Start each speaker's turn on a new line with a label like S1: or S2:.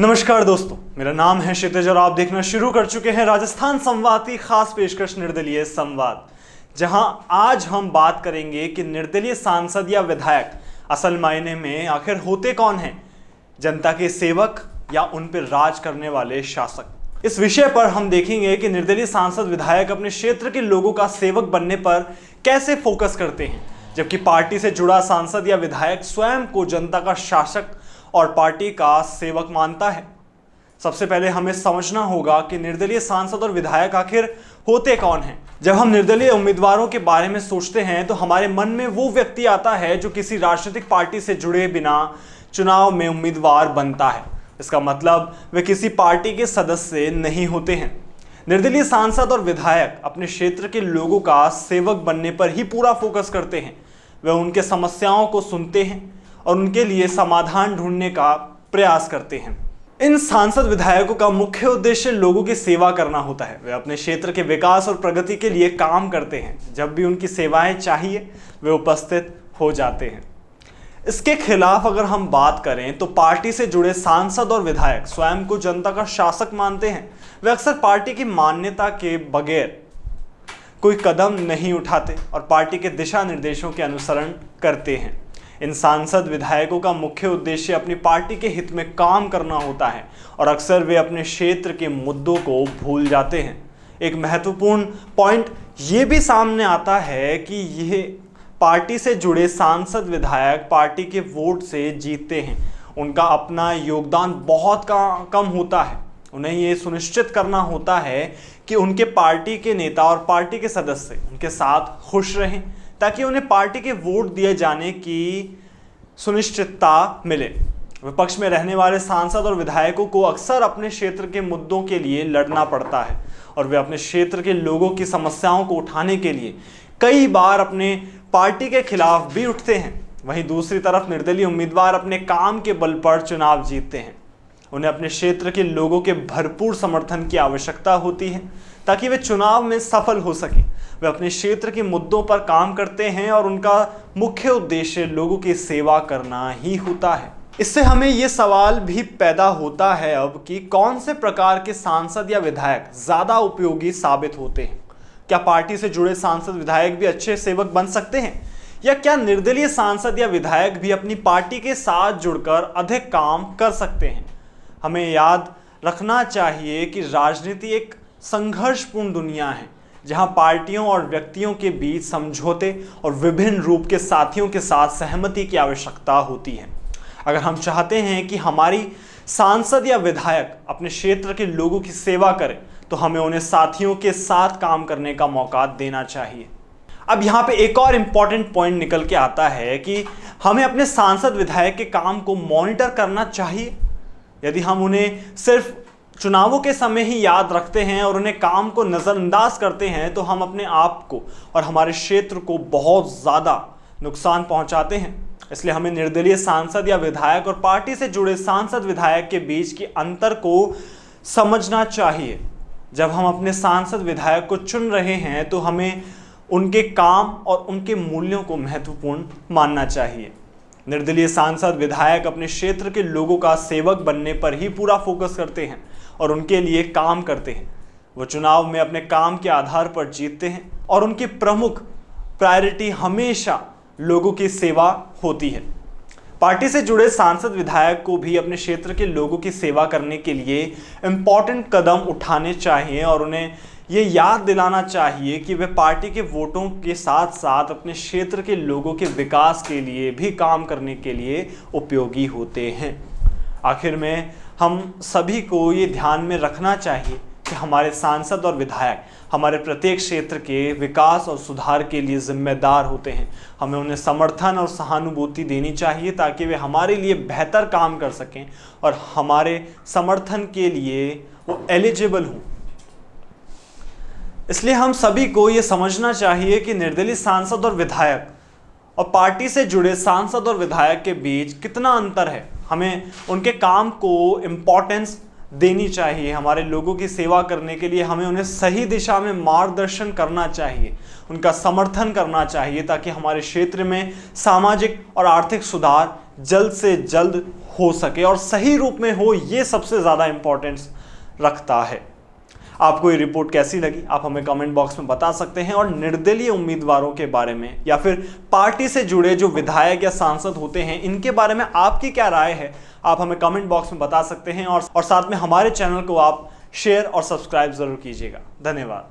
S1: नमस्कार दोस्तों, मेरा नाम है क्षितिज और आप देखना शुरू कर चुके हैं राजस्थान संवाद की खास पेशकश निर्दलीय संवाद, जहां आज हम बात करेंगे कि निर्दलीय सांसद या विधायक असल मायने में आखिर होते कौन हैं, जनता के सेवक या उन पर राज करने वाले शासक। इस विषय पर हम देखेंगे कि निर्दलीय सांसद विधायक अपने क्षेत्र के लोगों का सेवक बनने पर कैसे फोकस करते हैं, जबकि पार्टी से जुड़ा सांसद या विधायक स्वयं को जनता का शासक और पार्टी का सेवक मानता है। सबसे पहले हमें समझना होगा कि निर्दलीय सांसद और विधायक आखिर होते कौन हैं। जब हम निर्दलीय उम्मीदवारों के बारे में सोचते हैं तो हमारे मन में वो व्यक्ति आता है जो किसी राजनीतिक पार्टी से जुड़े बिना चुनाव में उम्मीदवार बनता है। इसका मतलब वे किसी पार्टी के सदस्य नहीं होते हैं। निर्दलीय सांसद और विधायक अपने क्षेत्र के लोगों का सेवक बनने पर ही पूरा फोकस करते हैं। वे उनके समस्याओं को सुनते हैं और उनके लिए समाधान ढूंढने का प्रयास करते हैं। इन सांसद विधायकों का मुख्य उद्देश्य लोगों की सेवा करना होता है। वे अपने क्षेत्र के विकास और प्रगति के लिए काम करते हैं। जब भी उनकी सेवाएं चाहिए वे उपस्थित हो जाते हैं। इसके खिलाफ अगर हम बात करें तो पार्टी से जुड़े सांसद और विधायक स्वयं को जनता का शासक मानते हैं। वे अक्सर पार्टी की मान्यता के बगैर कोई कदम नहीं उठाते और पार्टी के दिशा निर्देशों के अनुसरण करते हैं। इन सांसद विधायकों का मुख्य उद्देश्य अपनी पार्टी के हित में काम करना होता है और अक्सर वे अपने क्षेत्र के मुद्दों को भूल जाते हैं। एक महत्वपूर्ण पॉइंट ये भी सामने आता है कि यह पार्टी से जुड़े सांसद विधायक पार्टी के वोट से जीतते हैं। उनका अपना योगदान बहुत कम होता है। उन्हें ये सुनिश्चित करना होता है कि उनके पार्टी के नेता और पार्टी के सदस्य उनके साथ खुश रहें ताकि उन्हें पार्टी के वोट दिए जाने की सुनिश्चितता मिले। विपक्ष में रहने वाले सांसद और विधायकों को अक्सर अपने क्षेत्र के मुद्दों के लिए लड़ना पड़ता है और वे अपने क्षेत्र के लोगों की समस्याओं को उठाने के लिए कई बार अपने पार्टी के खिलाफ भी उठते हैं। वहीं दूसरी तरफ निर्दलीय उम्मीदवार अपने काम के बल पर चुनाव जीतते हैं। उन्हें अपने क्षेत्र के लोगों के भरपूर समर्थन की आवश्यकता होती है ताकि वे चुनाव में सफल हो सकें। वे अपने क्षेत्र के मुद्दों पर काम करते हैं और उनका मुख्य उद्देश्य लोगों की सेवा करना ही होता है। इससे हमें ये सवाल भी पैदा होता है अब कि कौन से प्रकार के सांसद या विधायक ज़्यादा उपयोगी साबित होते हैं। क्या पार्टी से जुड़े सांसद विधायक भी अच्छे सेवक बन सकते हैं, या क्या निर्दलीय सांसद या विधायक भी अपनी पार्टी के साथ जुड़कर अधिक काम कर सकते हैं। हमें याद रखना चाहिए कि राजनीति एक संघर्षपूर्ण दुनिया है जहां पार्टियों और व्यक्तियों के बीच समझौते और विभिन्न रूप के साथियों के साथ सहमति की आवश्यकता होती है। अगर हम चाहते हैं कि हमारी सांसद या विधायक अपने क्षेत्र के लोगों की सेवा करें तो हमें उन्हें साथियों के साथ काम करने का मौका देना चाहिए। अब यहाँ पे एक और इम्पॉर्टेंट पॉइंट निकल के आता है कि हमें अपने सांसद विधायक के काम को मॉनिटर करना चाहिए। यदि हम उन्हें सिर्फ चुनावों के समय ही याद रखते हैं और उन्हें काम को नज़रअंदाज करते हैं तो हम अपने आप को और हमारे क्षेत्र को बहुत ज़्यादा नुकसान पहुंचाते हैं। इसलिए हमें निर्दलीय सांसद या विधायक और पार्टी से जुड़े सांसद विधायक के बीच के अंतर को समझना चाहिए। जब हम अपने सांसद विधायक को चुन रहे हैं तो हमें उनके काम और उनके मूल्यों को महत्वपूर्ण मानना चाहिए। निर्दलीय सांसद विधायक अपने क्षेत्र के लोगों का सेवक बनने पर ही पूरा फोकस करते हैं और उनके लिए काम करते हैं। वो चुनाव में अपने काम के आधार पर जीतते हैं और उनकी प्रमुख प्रायोरिटी हमेशा लोगों की सेवा होती है। पार्टी से जुड़े सांसद विधायक को भी अपने क्षेत्र के लोगों की सेवा करने के लिए इम्पॉर्टेंट कदम उठाने चाहिए और उन्हें ये याद दिलाना चाहिए कि वे पार्टी के वोटों के साथ साथ अपने क्षेत्र के लोगों के विकास के लिए भी काम करने के लिए उपयोगी होते हैं। आखिर में हम सभी को ये ध्यान में रखना चाहिए कि हमारे सांसद और विधायक हमारे प्रत्येक क्षेत्र के विकास और सुधार के लिए जिम्मेदार होते हैं। हमें उन्हें समर्थन और सहानुभूति देनी चाहिए ताकि वे हमारे लिए बेहतर काम कर सकें और हमारे समर्थन के लिए वो एलिजिबल हों। इसलिए हम सभी को ये समझना चाहिए कि निर्दलीय सांसद और विधायक और पार्टी से जुड़े सांसद और विधायक के बीच कितना अंतर है। हमें उनके काम को इम्पोर्टेंस देनी चाहिए। हमारे लोगों की सेवा करने के लिए हमें उन्हें सही दिशा में मार्गदर्शन करना चाहिए, उनका समर्थन करना चाहिए ताकि हमारे क्षेत्र में सामाजिक और आर्थिक सुधार जल्द से जल्द हो सके और सही रूप में हो, ये सबसे ज़्यादा इंपॉर्टेंस रखता है। आपको ये रिपोर्ट कैसी लगी आप हमें कमेंट बॉक्स में बता सकते हैं, और निर्दलीय उम्मीदवारों के बारे में या फिर पार्टी से जुड़े जो विधायक या सांसद होते हैं इनके बारे में आपकी क्या राय है आप हमें कमेंट बॉक्स में बता सकते हैं, और साथ में हमारे चैनल को आप शेयर और सब्सक्राइब जरूर कीजिएगा। धन्यवाद।